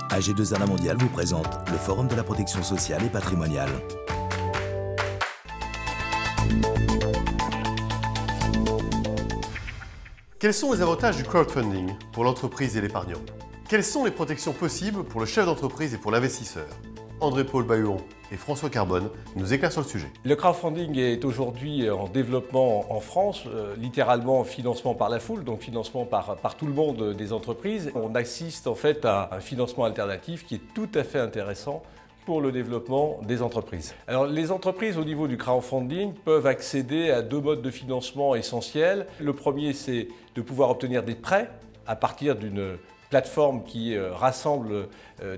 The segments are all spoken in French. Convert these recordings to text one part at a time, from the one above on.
AG2R Mondial vous présente le Forum de la protection sociale et patrimoniale. Quels sont les avantages du crowdfunding pour l'entreprise et l'épargnant? Quelles sont les protections possibles pour le chef d'entreprise et pour l'investisseur? André-Paul Bahuon et François Carbone nous éclairent sur le sujet. Le crowdfunding est aujourd'hui en développement en France, littéralement financement par la foule, donc financement par tout le monde des entreprises. On assiste en fait à un financement alternatif qui est tout à fait intéressant pour le développement des entreprises. Alors les entreprises au niveau du crowdfunding peuvent accéder à deux modes de financement essentiels. Le premier, c'est de pouvoir obtenir des prêts à partir d'une plateforme qui rassemble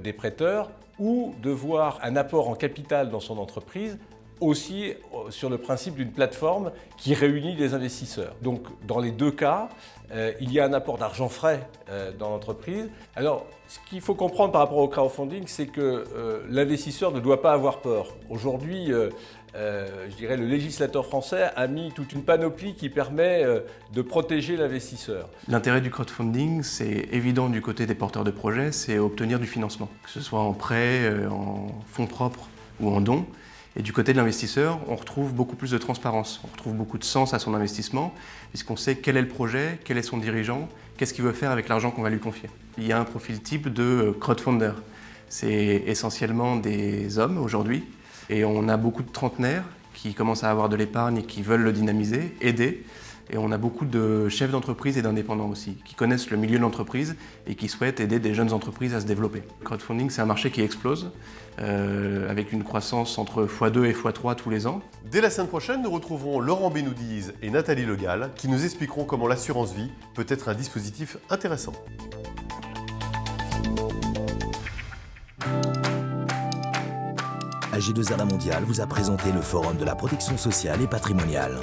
des prêteurs, ou de voir un apport en capital dans son entreprise, aussi sur le principe d'une plateforme qui réunit des investisseurs. Donc dans les deux cas, il y a un apport d'argent frais dans l'entreprise. Alors ce qu'il faut comprendre par rapport au crowdfunding, c'est que l'investisseur ne doit pas avoir peur. Aujourd'hui, je dirais le législateur français a mis toute une panoplie qui permet de protéger l'investisseur. L'intérêt du crowdfunding, c'est évident du côté des porteurs de projets, c'est obtenir du financement, que ce soit en prêt, en fonds propres ou en dons. Et du côté de l'investisseur, on retrouve beaucoup plus de transparence, on retrouve beaucoup de sens à son investissement, puisqu'on sait quel est le projet, quel est son dirigeant, qu'est-ce qu'il veut faire avec l'argent qu'on va lui confier. Il y a un profil type de crowdfunder. C'est essentiellement des hommes aujourd'hui, et on a beaucoup de trentenaires qui commencent à avoir de l'épargne et qui veulent le dynamiser, aider. Et on a beaucoup de chefs d'entreprise et d'indépendants aussi, qui connaissent le milieu de l'entreprise et qui souhaitent aider des jeunes entreprises à se développer. Le crowdfunding, c'est un marché qui explose, avec une croissance entre x2 et x3 tous les ans. Dès la semaine prochaine, nous retrouverons Laurent Benoudiz et Nathalie Legal qui nous expliqueront comment l'assurance vie peut être un dispositif intéressant. AG2R Mondial vous a présenté le Forum de la protection sociale et patrimoniale.